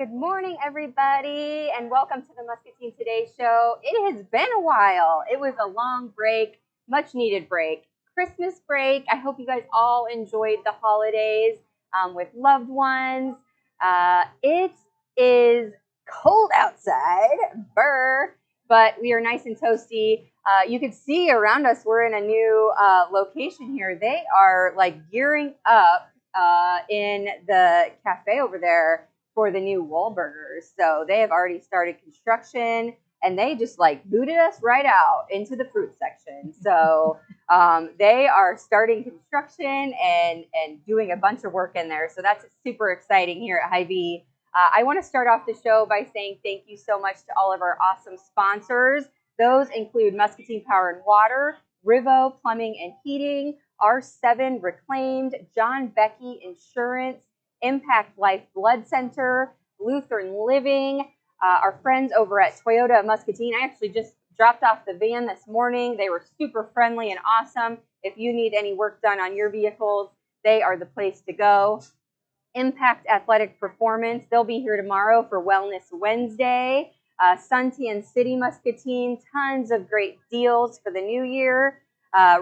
Good morning, everybody, and welcome to the Muscatine Today Show. It has been a while. It was a long break, much needed break. Christmas break. I hope you guys all enjoyed the holidays with loved ones. It is cold outside, but we are nice and toasty. You can see around us, we're in a new location here. They are like gearing up in the cafe over there for the new Wahlburgers. So they have already started construction, and they just like booted us right out into the fruit section. So they are starting construction and doing a bunch of work in there. So that's super exciting here at Hy-Vee. I want to start off the show by saying thank you so much to all of our awesome sponsors. Those include Muscatine Power and Water, Rivo Plumbing and Heating, R7 Reclaimed, John Becky Insurance, Impact Life Blood Center, Lutheran Living, our friends over at Toyota Muscatine. I actually just dropped off the van this morning. They were super friendly and awesome. If you need any work done on your vehicles, they are the place to go. Impact Athletic Performance. They'll be here tomorrow for Wellness Wednesday. Suntan City Muscatine. Tons of great deals for the new year.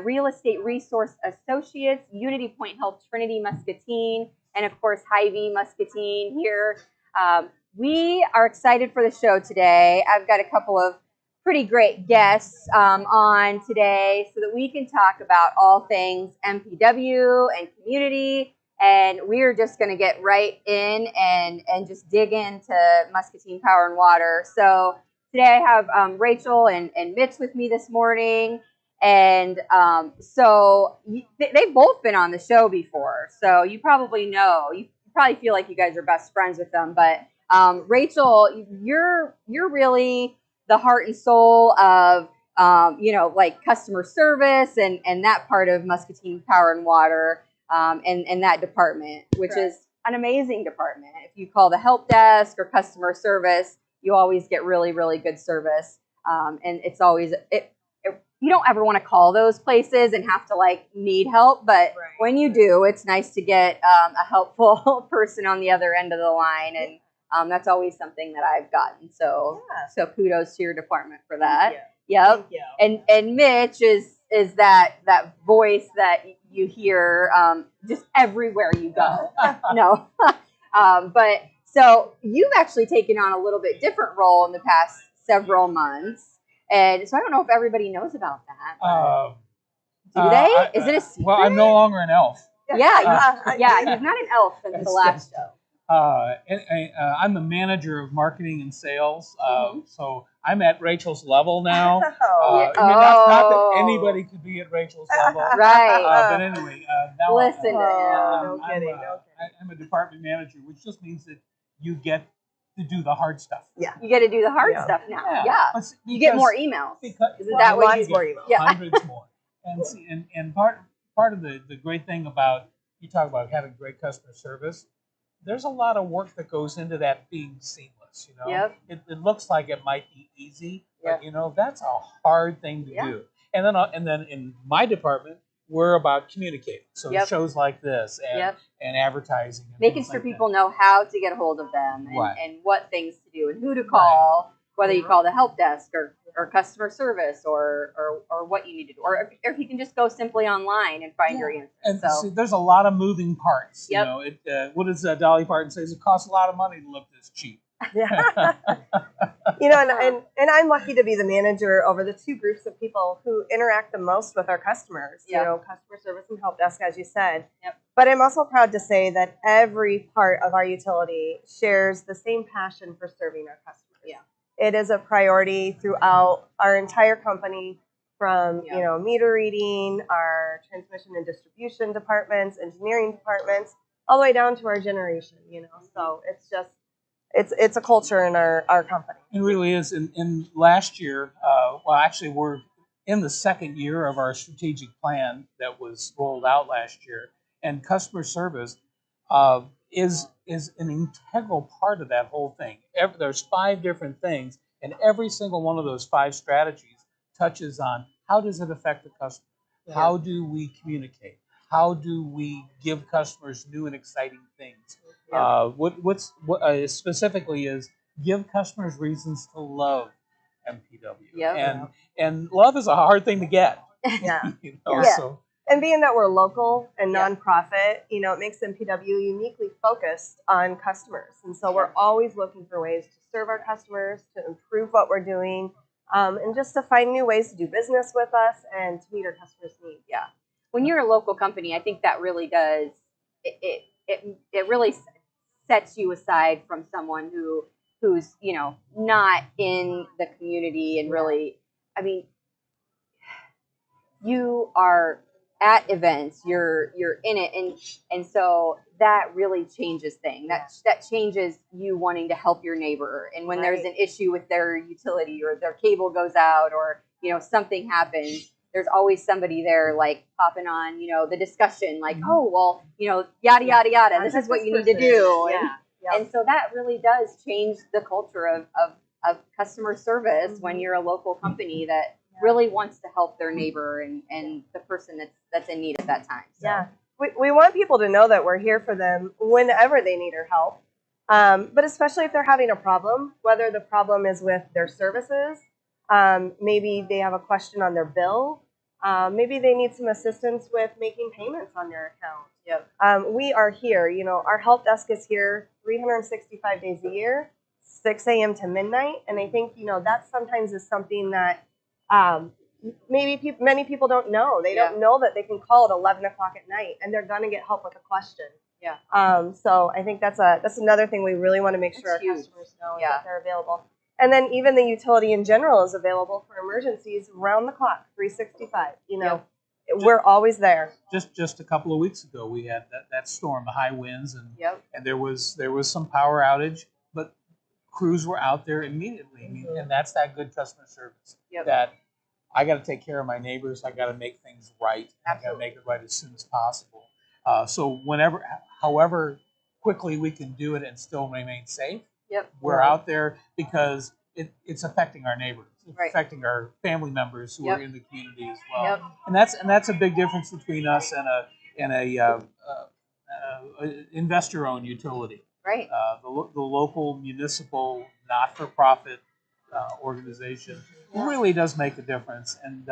Real Estate Resource Associates. Unity Point Health Trinity Muscatine. And of course, Hy-Vee Muscatine here. We are excited for the show today. I've got a couple of pretty great guests on today so that we can talk about all things MPW and community. And we're just going to get right in and just dig into Muscatine Power and Water. So today I have Rachel and Mitch with me this morning. And so they've both been on the show before. So you probably know, you probably feel like you guys are best friends with them. But Rachel, you're really the heart and soul of, like customer service and that part of Muscatine Power and Water. And that department, which Correct. Is an amazing department. If you call the help desk or customer service, you always get really, really good service. And it's always, you don't ever want to call those places and have to like need help. But right. When you do, it's nice to get a helpful person on the other end of the line. And that's always something that I've gotten. So kudos to your department for that. Yep. Thank you. And Mitch is that voice that you hear just everywhere you go. No. But so you've actually taken on a little bit different role in the past several months. And so I don't know if everybody knows about that. Do they? Is it a secret? Well, I'm no longer an elf. Yeah, he's not an elf since the last show. I'm the manager of marketing and sales. So I'm at Rachel's level now. Not that anybody could be at Rachel's level. Right. But anyway, now listen to him. No kidding. I'm a department manager, which just means that you get to do the hard stuff. Yeah. You get to do the hard stuff now. Yeah. You get more emails. Isn't that what you get? More emails. Yeah. Hundreds more. And part of the great thing about, you talk about having great customer service, there's a lot of work that goes into that being seamless, Yep. It looks like it might be easy, but that's a hard thing to do. And then in my department, we're about communicating. So shows like this and advertising. And making sure people know how to get a hold of them and what things to do and who to call, whether you call the help desk or customer service or what you need to do. Or if you can just go simply online and find your answers. And see, there's a lot of moving parts. Yep. What does Dolly Parton say? It costs a lot of money to look this cheap. Yeah. And I'm lucky to be the manager over the two groups of people who interact the most with our customers, customer service and help desk, as you said. Yep. But I'm also proud to say that every part of our utility shares the same passion for serving our customers. Yeah. It is a priority throughout our entire company, from meter reading, our transmission and distribution departments, engineering departments, all the way down to our generation, So it's just it's a culture in our company. It really is. In last year, actually we're in the second year of our strategic plan that was rolled out last year, and customer service is an integral part of that whole thing. There's 5 different things, and every single one of those 5 strategies touches on how does it affect the customer? How do we communicate? how do we give customers new and exciting things? Yeah. What specifically is give customers reasons to love MPW. Yep. And love is a hard thing to get. Yeah. Yeah. So And being that we're local and Yeah. nonprofit, it makes MPW uniquely focused on customers. And so we're always looking for ways to serve our customers, to improve what we're doing, and just to find new ways to do business with us and to meet our customers' needs. Yeah. When you're a local company, I think that really does it really sets you aside from someone who's not in the community and really, I mean, you are at events, you're in it, and so that really changes things. That changes you wanting to help your neighbor. And when there's an issue with their utility or their cable goes out or something happens, there's always somebody there like popping on the discussion like, oh well, yada yada yada, this is what you need to do. And so that really does change the culture of customer service when you're a local company that really wants to help their neighbor and the person that's in need at that time. So. Yeah. We want people to know that we're here for them whenever they need our help. But especially if they're having a problem, whether the problem is with their services, maybe they have a question on their bill, maybe they need some assistance with making payments on their account. Yep. We are here. Our help desk is here 365 days a year, 6 a.m. to midnight. And I think, that sometimes is something that maybe many people don't know. They don't know that they can call at 11 o'clock at night and they're going to get help with a question. Yeah. So I think that's another thing we really want to make sure our customers know is that they're available. And then even the utility in general is available for emergencies around the clock, 365. We're always there. Just a couple of weeks ago, we had that storm, the high winds, and Yep. there was some power outage, but crews were out there immediately, and that's that good customer service. Yep. That I got to take care of my neighbors. I got to make things right. I got to make it right as soon as possible. So however quickly we can do it and still remain safe, we're out there because it's affecting our neighbors. It's affecting our family members who are in the community as well. Yep. And that's a big difference between us and a investor-owned utility. Right. The local municipal not-for-profit organization really does make a difference, and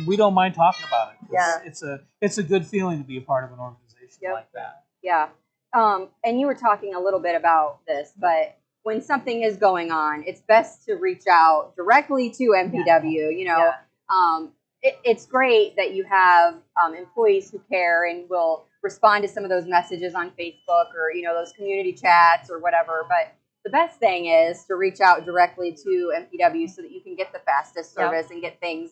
we don't mind talking about it. It's a good feeling to be a part of an organization like that. Yeah. And you were talking a little bit about this, but when something is going on, it's best to reach out directly to MPW. It's great that you have employees who care and will respond to some of those messages on Facebook or those community chats or whatever. But the best thing is to reach out directly to MPW so that you can get the fastest service and get things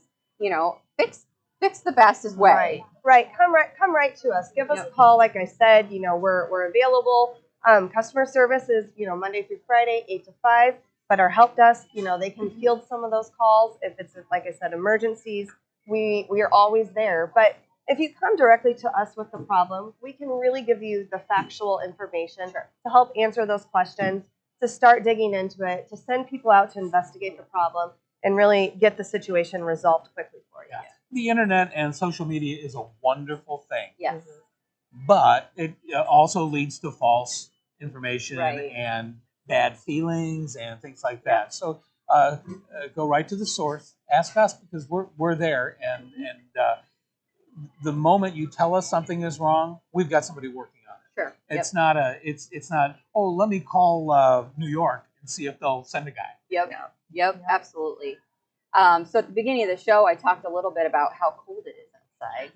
fixed the fastest way. Right. Come right to us. Give us a call. Like I said, we're available. Customer service is Monday through Friday, 8 to 5. But our help desk, they can field some of those calls if it's, like I said, emergencies. We are always there. But if you come directly to us with the problem, we can really give you the factual information to help answer those questions, to start digging into it, to send people out to investigate the problem, and really get the situation resolved quickly for you. The internet and social media is a wonderful thing. Yes. But it also leads to false information and bad feelings and things like that. So go right to the source. Ask us because we're there. And the moment you tell us something is wrong, we've got somebody working on it. Sure. It's not oh, let me call New York and see if they'll send a guy. Yep. Absolutely. So at the beginning of the show, I talked a little bit about how cold it is outside.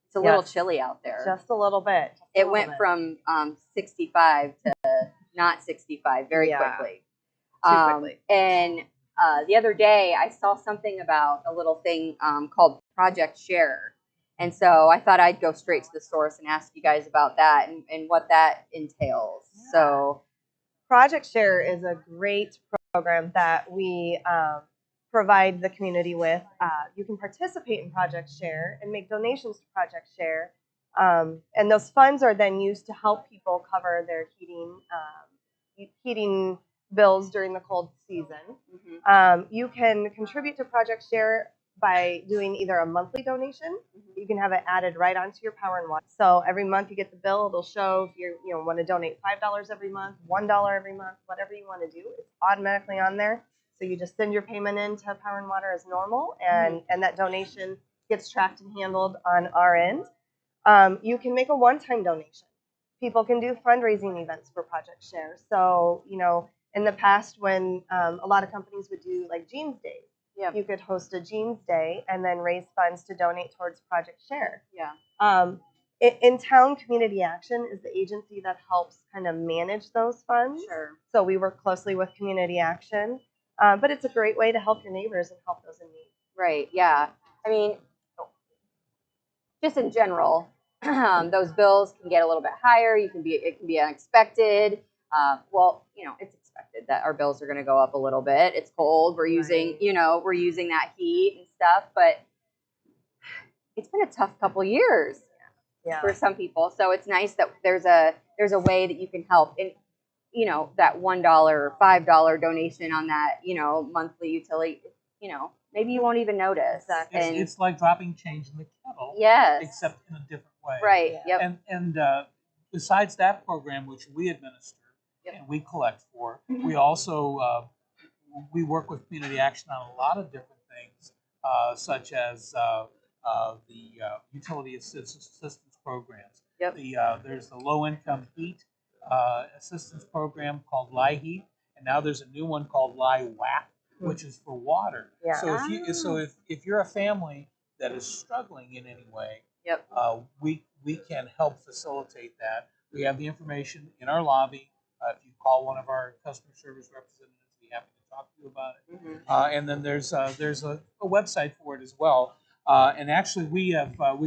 It's a little chilly out there. Just a little bit. It went from 65 to not 65 very quickly. Too quickly. And the other day, I saw something about a little thing called Project Share. And so I thought I'd go straight to the source and ask you guys about that and what that entails. So Project Share is a great program that we provide the community with. You can participate in Project Share and make donations to Project Share. And those funds are then used to help people cover their heating bills during the cold season. You can contribute to Project Share by doing either a monthly donation. You can have it added right onto your power and water. So every month you get the bill. It'll show if you want to donate $5 every month, $1 every month, whatever you want to do. It's automatically on there. So you just send your payment in to power and water as normal, and that donation gets tracked and handled on our end. You can make a one-time donation. People can do fundraising events for Project Share. So, in the past when a lot of companies would do like Jeans Days, you could host a Jeans Day and then raise funds to donate towards Project Share. In town, Community Action is the agency that helps kind of manage those funds. Sure. So we work closely with Community Action, but it's a great way to help your neighbors and help those in need. Right. Yeah. I mean, just in general, those bills can get a little bit higher. It can be unexpected. It's expected that our bills are going to go up a little bit. It's cold. We're using that heat and stuff, but it's been a tough couple years for some people. So it's nice that there's a way that you can help. And that $1 or $5 donation on that monthly utility, maybe you won't even notice. It's like dropping change in the kettle. Yes. Except in a different way. Right. Yep. And besides that program, which we administer and we collect for, we also we work with Community Action on a lot of different things, such as the utility assistance programs. Yep. There's the low income heat assistance program called LIHEAT, and now there's a new one called LIWAP, which is for water. Yeah. So if you're a family that is struggling in any way, we can help facilitate that. We have the information in our lobby. If you call one of our customer service representatives, we'd be happy to talk to you about it. And then there's a website for it as well. And actually, we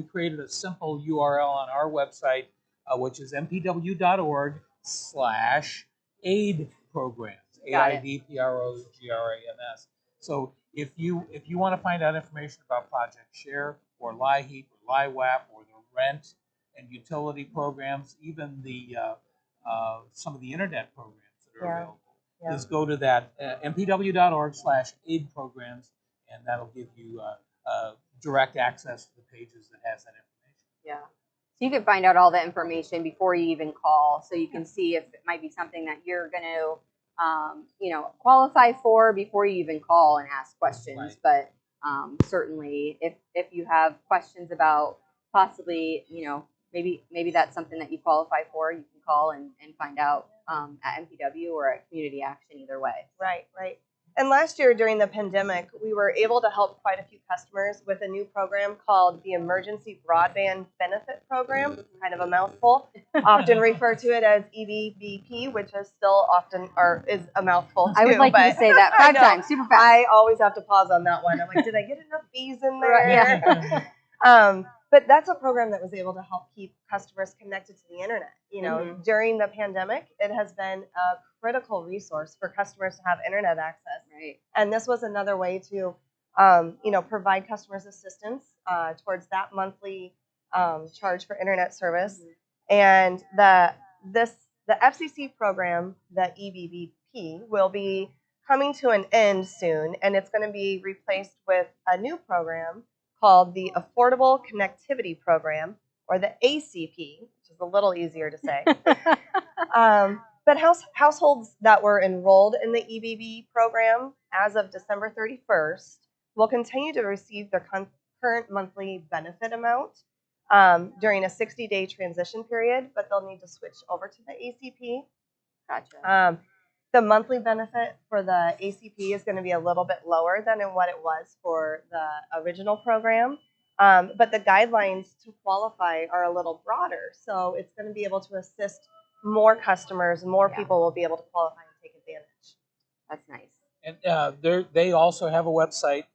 created a simple URL on our website, which is mpw.org/aid programs. AIDPROGRAMS. So if you want to find out information about Project Share or LIHEAP or LIWAP or the rent and utility programs, even the some of the internet programs that are available, just go to that mpw.org/aid programs, and that'll give you direct access to the pages that has that information. Yeah. So you can find out all the information before you even call, so you can see if it might be something that you're going to qualify for before you even call and ask questions. Right. But certainly, if you have questions about possibly, maybe that's something that you qualify for, you can call and find out at MPW or at Community Action, either way. Right. And last year during the pandemic, we were able to help quite a few customers with a new program called the Emergency Broadband Benefit Program. It's kind of a mouthful. Often refer to it as EBBP, which is still is a mouthful too. I would like you to say that 5 times, super fast. I always have to pause on that one. I'm like, did I get enough B's in there? Yeah. But that's a program that was able to help keep customers connected to the internet. During the pandemic, it has been a critical resource for customers to have internet access. Right. And this was another way to, provide customers assistance towards that monthly charge for internet service. And the FCC program, the EBBP, will be coming to an end soon, and it's going to be replaced with a new program called the Affordable Connectivity Program, or the ACP, which is a little easier to say. But households that were enrolled in the EBB program as of December 31st will continue to receive their current monthly benefit amount during a 60-day transition period, but they'll need to switch over to the ACP. Gotcha. The monthly benefit for the ACP is going to be a little bit lower than in what it was for the original program, but the guidelines to qualify are a little broader, so it's going to be able to assist more customers, more people will be able to qualify and take advantage. That's nice. And they also have a website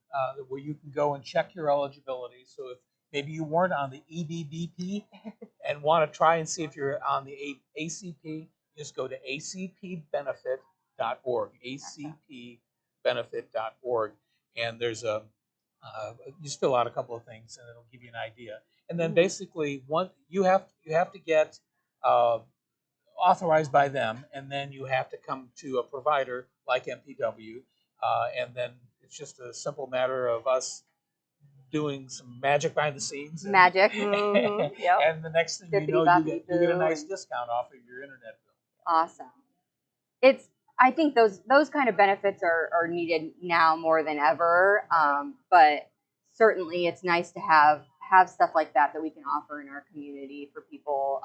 where you can go and check your eligibility. So if maybe you weren't on the EBBP and want to try and see if you're on the ACP, just go to acpbenefit.org, acpbenefit.org, and there's you just fill out a couple of things and it'll give you an idea. And then basically, you have to get authorized by them, and then you have to come to a provider like MPW, and then it's just a simple matter of us doing some magic behind the scenes. Magic. Yep. And the next thing you know, you get a nice discount off of your internet bill. Awesome. I think those kind of benefits are needed now more than ever. But certainly it's nice to have stuff like that we can offer in our community for people,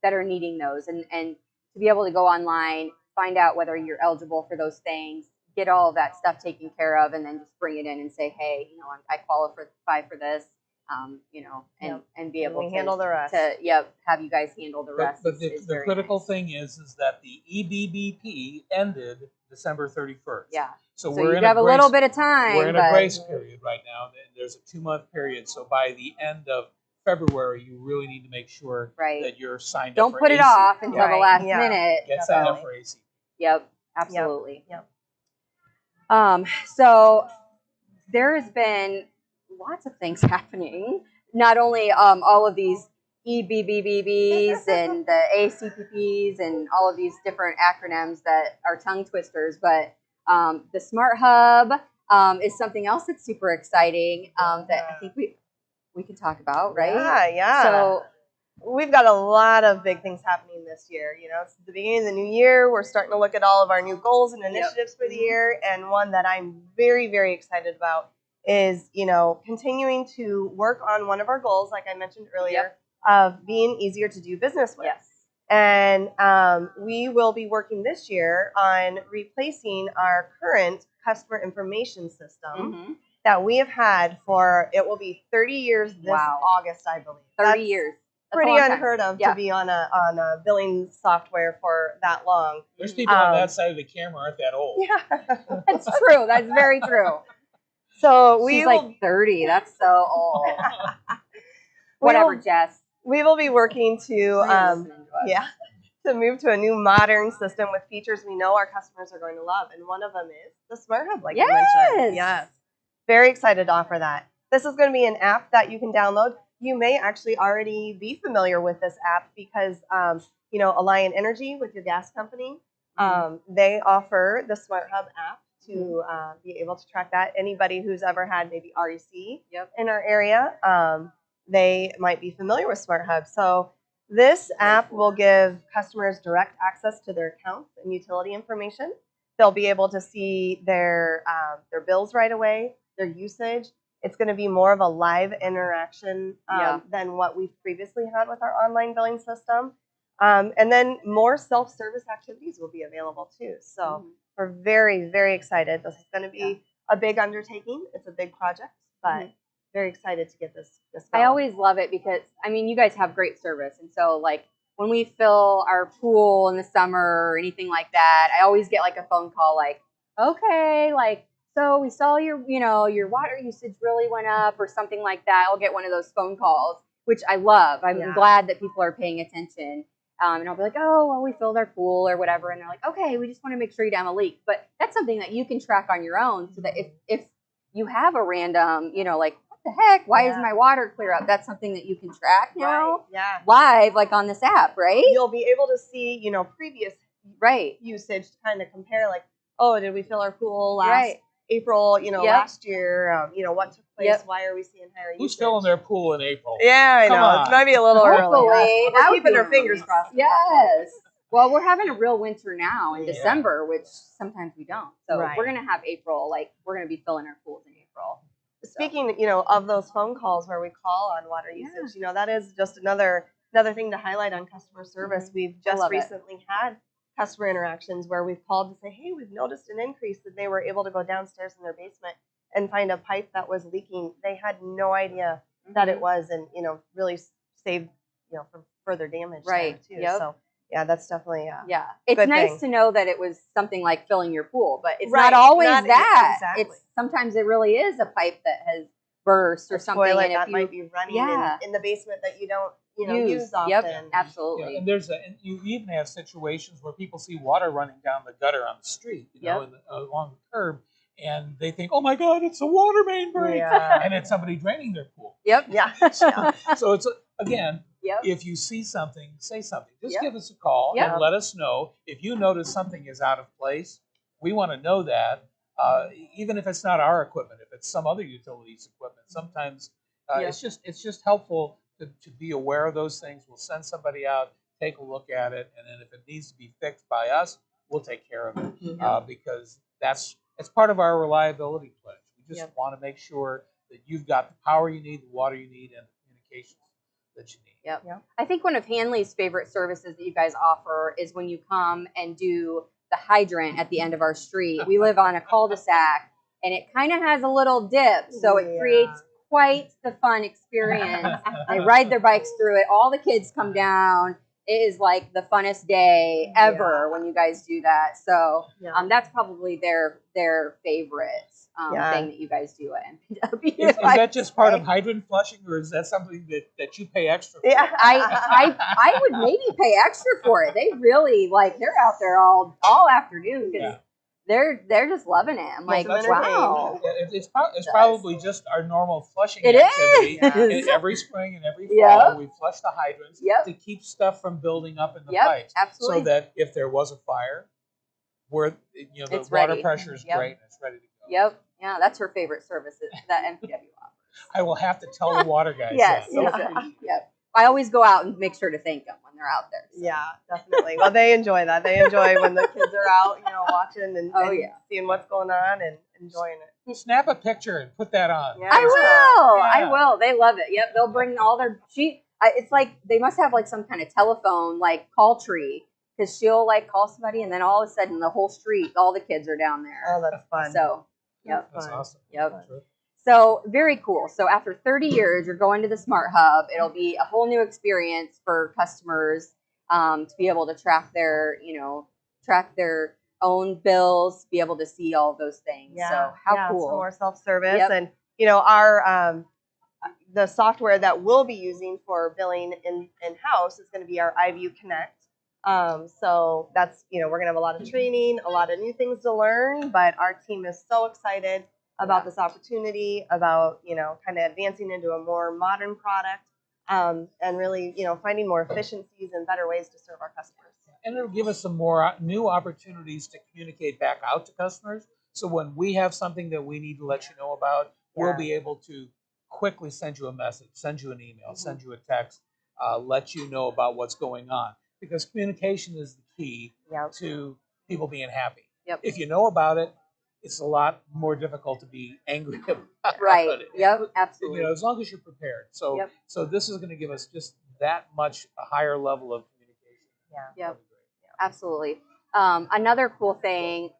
that are needing those, and to be able to go online, find out whether you're eligible for those things, get all of that stuff taken care of, and then just bring it in and say, hey, I qualify for this, and be able to handle the rest. Have you guys handle the rest. But the critical thing is that the EBBP ended December 31st. Yeah. So you have a little bit of time. We're in a grace period right now. There's a 2-month period. So by the end of February, you really need to make sure that you're signed up for Don't put it off until the last minute. Get signed up for AC. Yep, absolutely. Yep. So there has been lots of things happening. Not only all of these EBBBs and the ACPPs and all of these different acronyms that are tongue twisters, but the Smart Hub is something else that's super exciting that I think we can talk about, right? Yeah. So we've got a lot of big things happening this year. It's the beginning of the new year. We're starting to look at all of our new goals and initiatives for the year. And one that I'm very, very excited about is, continuing to work on one of our goals, like I mentioned earlier, of being easier to do business with. Yes. And we will be working this year on replacing our current customer information system that we have had it will be 30 years this August, I believe. 30 years. That's pretty unheard of to be on a billing software for that long. There's people on that side of the camera aren't that old. Yeah. That's true. That's very true. So She's like 30. That's so old. Whatever, Jess. We will be working to move to a new modern system with features we know our customers are going to love. And one of them is the Smart Hub, like you mentioned. Yes. Very excited to offer that. This is going to be an app that you can download. You may actually already be familiar with this app because, Alliant Energy with your gas company, they offer the Smart Hub app to be able to track that. Anybody who's ever had maybe REC in our area, they might be familiar with Smart Hub. So this app will give customers direct access to their accounts and utility information. They'll be able to see their bills right away, their usage. It's going to be more of a live interaction than what we've previously had with our online billing system. And then more self-service activities will be available too. So we're very, very excited. This is going to be a big undertaking. It's a big project, but very excited to get this going. I always love it because, you guys have great service. And so, like, when we fill our pool in the summer or anything like that, I always get, like, a phone call like, okay, like, so we saw your water usage really went up or something like that. I'll get one of those phone calls, which I love. I'm glad that people are paying attention. And I'll be like, oh, well, we filled our pool or whatever. And they're like, okay, we just want to make sure you don't have a leak. But that's something that you can track on your own so that if you have a random, like, what the heck? Why is my water clear up? That's something that you can track, live, like on this app, right? You'll be able to see, previous usage to kind of compare, like, oh, did we fill our pool last April, last year, what took place, why are we seeing higher usage? Who's filling their pool in April? Yeah, I know. It might be a little early. We're keeping our fingers crossed. Yes. Well, we're having a real winter now in December, which sometimes we don't. So we're going to have April, like we're going to be filling our pools in April. Speaking, of those phone calls where we call on water usage, that is just another thing to highlight on customer service. We've just recently had customer interactions where we've called to say, hey, we've noticed an increase, and they were able to go downstairs in their basement and find a pipe that was leaking. They had no idea that it was, and really saved from further damage there too. So that's definitely it's nice to know that it was something like filling your pool, but it's not always that. Exactly. It's sometimes it really is a pipe that has burst or something, toilet and that might be running in the basement that you don't use often. Yep, absolutely. And you even have situations where people see water running down the gutter on the street, along the curb, and they think, "Oh my God, it's a water main break!" And it's somebody draining their pool. Yep. Yeah. So it's again, if you see something, say something. Just give us a call and let us know if you notice something is out of place. We want to know that. even if it's not our equipment, if it's some other utilities equipment, sometimes it's just helpful to be aware of those things. We'll send somebody out, take a look at it, and then if it needs to be fixed by us, we'll take care of it because it's part of our reliability pledge. We just want to make sure that you've got the power you need, the water you need, and the communications that you need. Yep. I think one of Hanley's favorite services that you guys offer is when you come and do the hydrant at the end of our street. We live on a cul-de-sac, and it kind of has a little dip, so it creates quite the fun experience. They ride their bikes through it. All the kids come down. It is like the funnest day ever when you guys do that. So that's probably their favorite thing that you guys do at MPW. Is that just part of hydrant flushing, or is that something that you pay extra for? Yeah, I would maybe pay extra for it. They really they're out there all afternoon because they're just loving it. I'm like, wow. It's probably just our normal flushing activity. Every spring and every fall, we flush the hydrants to keep stuff from building up in the pipes. Absolutely. So that if there was a fire, the water pressure is great and it's ready to go. Yep. Yeah, that's her favorite service that MPW offers. I will have to tell the water guys. Yep. I always go out and make sure to thank them when they're out there. So. Yeah, definitely. Well, they enjoy that. They enjoy when the kids are out, watching and seeing what's going on and enjoying it. Snap a picture and put that on. Yeah. I will. They love it. Yep. They'll bring all their it's like they must have some kind of telephone call tree because she'll call somebody and then all of a sudden the whole street, all the kids are down there. Oh, that's fun. So that's awesome. Yep. So very cool. So after 30 years, you're going to the Smart Hub. It'll be a whole new experience for customers to be able to track their own bills, be able to see all those things. Yeah. So how cool. So more self-service and our the software that we'll be using for billing in-house is going to be our iView Connect. So that's, we're going to have a lot of training, a lot of new things to learn, but our team is so excited about this opportunity, about, kind of advancing into a more modern product, and really, finding more efficiencies and better ways to serve our customers. And it'll give us some more new opportunities to communicate back out to customers. So when we have something that we need to let you know about, we'll be able to quickly send you a message, send you an email, send you a text, let you know about what's going on. Because communication is the key to people being happy. Yep. If you know about it, it's a lot more difficult to be angry about it. Yep, absolutely. As long as you're prepared. So so this is going to give us just that much a higher level of communication. Yep, absolutely. Another cool thing,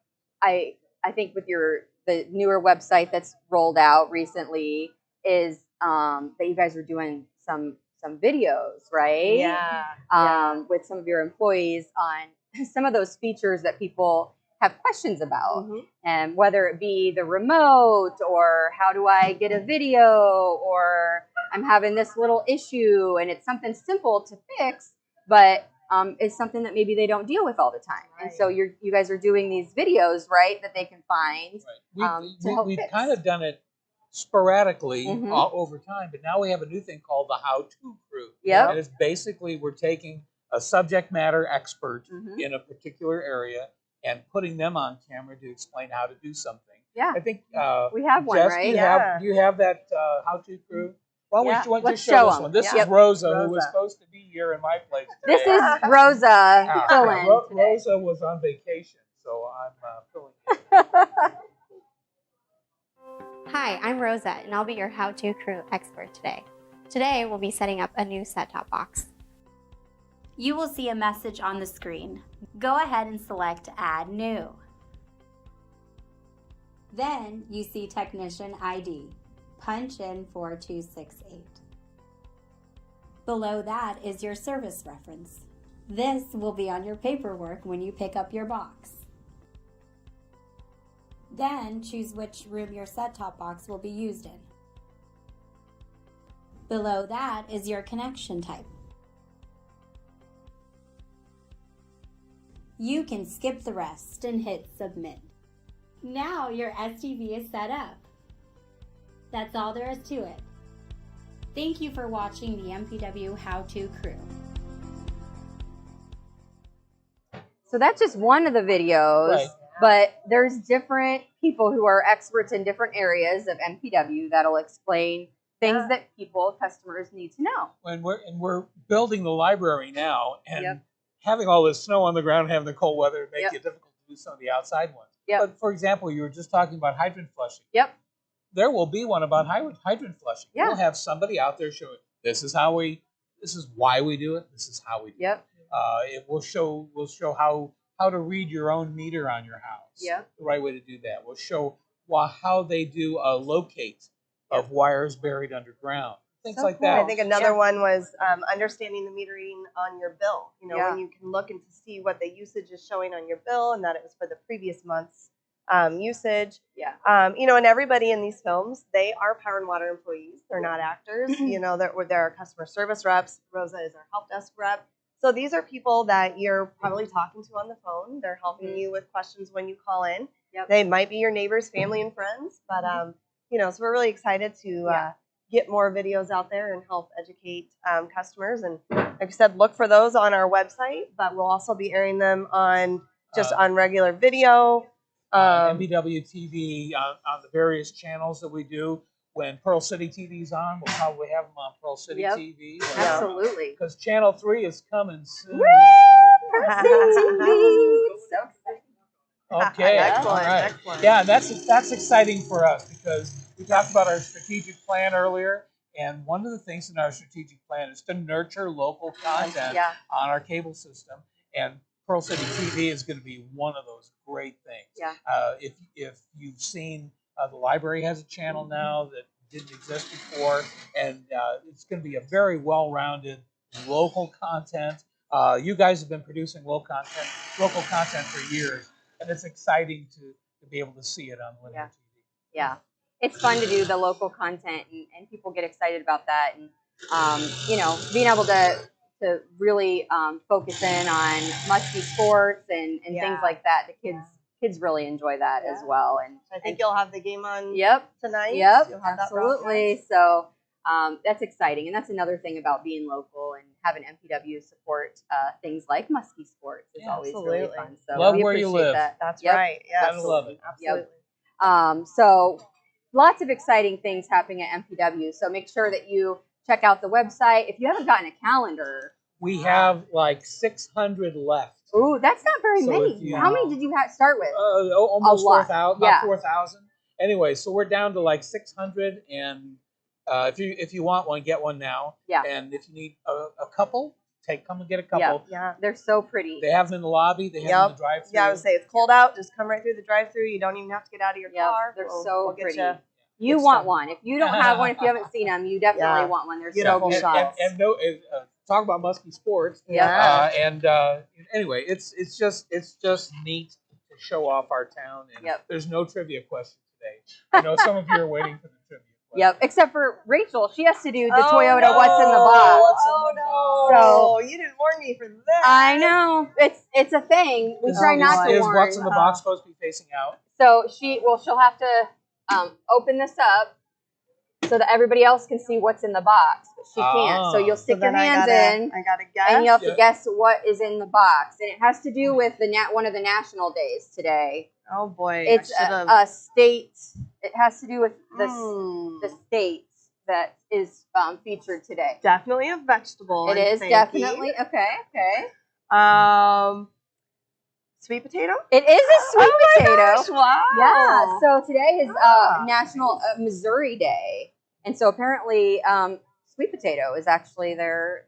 I think with the newer website that's rolled out recently is that you guys are doing some videos, right? Yeah. With some of your employees on some of those features that people have questions about, and whether it be the remote or how do I get a video or I'm having this little issue and it's something simple to fix, but it's something that maybe they don't deal with all the time. Right. And so you guys are doing these videos, right, that they can find. Right. We've kind of done it sporadically over time, but now we have a new thing called the How-To Crew. Yep. And it's basically we're taking a subject matter expert in a particular area and putting them on camera to explain how to do something. Yeah. I think we have one, Jess, right? do you have that How-To Crew? Why don't you show this one? This is Rosa, who was supposed to be here in my place today. This is Rosa filling. Rosa was on vacation, so I'm filling in. Hi, I'm Rosa, and I'll be your How-To Crew expert today. Today, we'll be setting up a new set-top box. You will see a message on the screen. Go ahead and select Add New. Then you see Technician ID. Punch in 4268. Below that is your service reference. This will be on your paperwork when you pick up your box. Then choose which room your set-top box will be used in. Below that is your connection type. You can skip the rest and hit Submit. Now your STV is set up. That's all there is to it. Thank you for watching the MPW How-To Crew. So that's just one of the videos. Right. But there's different people who are experts in different areas of MPW that'll explain things that customers need to know. And we're building the library now, and having all this snow on the ground, having the cold weather, make it difficult to do some of the outside ones. But for example, you were just talking about hydrant flushing. There will be one about hydrant flushing. We'll have somebody out there showing this is why we do it. This is how we do it. It will show how to read your own meter on your house. The right way to do that. We'll show how they do a locate of wires buried underground. Things like that. I think another one was understanding the metering on your bill. You know, when you can look and to see what the usage is showing on your bill, and that it was for the previous month's usage. You know, and everybody in these films, they are Power and Water employees. They're not actors. You know, they're our customer service reps. Rosa is our help desk rep. So these are people that you're probably talking to on the phone. They're helping you with questions when you call in. They might be your neighbors, family, and friends. But you know, so we're really excited to get more videos out there and help educate customers. And like I said, look for those on our website, but we'll also be airing them on on regular video. MPW TV on the various channels that we do. When Pearl City TV's on, we'll probably have them on Pearl City TV. Absolutely. Because Channel 3 is coming soon. Woo! Pearl City TV. So exciting. Okay. Excellent. All right. Excellent. Yeah, that's exciting for us because we talked about our strategic plan earlier, and one of the things in our strategic plan is to nurture local content on our cable system, and Pearl City TV is going to be one of those great things. If you've seen, the library has a channel now that didn't exist before, and it's going to be a very well-rounded local content. You guys have been producing local content for years, and it's exciting to be able to see it on linear TV. Yeah, it's fun to do the local content, and people get excited about that, and you know, being able to really focus in on Muskie sports and things like that. The kids really enjoy that as well. And I think you'll have the game on tonight. Yep, absolutely. So that's exciting, and that's another thing about being local and having MPW support things like Muskie sports is always really fun. So love we where you live. That. That's right. Yeah, I love it. Absolutely. So lots of exciting things happening at MPW. So make sure that you check out the website. If you haven't gotten a calendar, we have like 600 left. Ooh, that's not very many. How many did you start with? Almost 4,000. Yeah. 4,000. Anyway, so we're down to like 600, and if you want one, get one now. Yeah. And if you need a couple, come and get a couple. Yeah. They're so pretty. They have them in the lobby. They have them in the drive-thru. Yeah, I would say it's cold out. Just come right through the drive-thru. You don't even have to get out of your car. They're so pretty. You want one. If you don't have one, if you haven't seen them, you definitely want one. They're so cool shots. And talk about Muskie sports. Anyway, it's just neat to show off our town. And there's no trivia question today. I know some of you are waiting for the trivia question. Except for Rachel. She has to do the Toyota What's in the Box. So you didn't warn me for that. I know. It's a thing. We try not to warn. What's in the box supposed to be facing out? So she'll have to open this up so that everybody else can see what's in the box, but she can't. So you'll stick your hands in. I gotta guess. And you have to guess what is in the box, and it has to do with one of the national days today. Oh boy! It's a state. It has to do with the state that is featured today. Definitely a vegetable. It is definitely okay. Sweet potato? It is a sweet potato. Gosh, wow. Yeah. So today is National Missouri Day, and so apparently sweet potato is actually their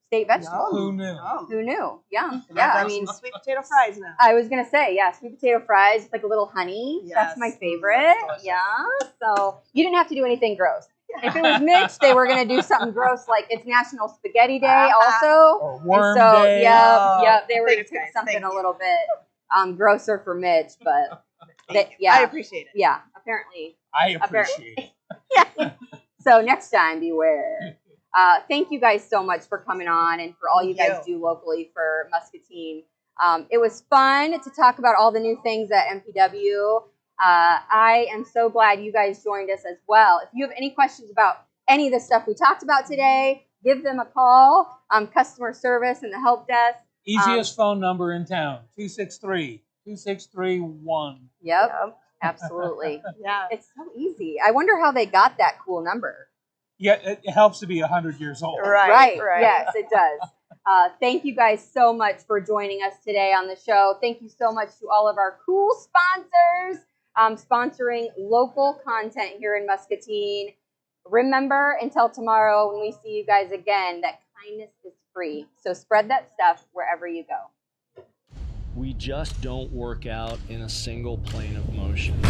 state vegetable. Who knew? Who knew? Yeah. I mean, sweet potato fries now. I was gonna say, sweet potato fries with like a little honey. Yes. That's my favorite. Yeah. So you didn't have to do anything gross. If it was Mitch, they were gonna do something gross, like it's National Spaghetti Day also. Or worm day. Yep. They were gonna pick something a little bit grosser for Mitch, but I appreciate it. Yeah, apparently. I appreciate it. So next time, beware. Thank you guys so much for coming on and for all you guys do locally for Muscatine. It was fun to talk about all the new things at MPW. I am so glad you guys joined us as well. If you have any questions about any of the stuff we talked about today, give them a call. Customer service and the help desk. Easiest phone number in town, 2631. Yep, Yeah. absolutely. Yeah. It's so easy. I wonder how they got that cool number. Yeah, it helps to be 100 years old. Right. Yes, it does. Thank you guys so much for joining us today on the show. Thank you so much to all of our cool sponsors sponsoring local content here in Muscatine. Remember, until tomorrow when we see you guys again, that kindness is free. So spread that stuff wherever you go. We just don't work out in a single plane of motion.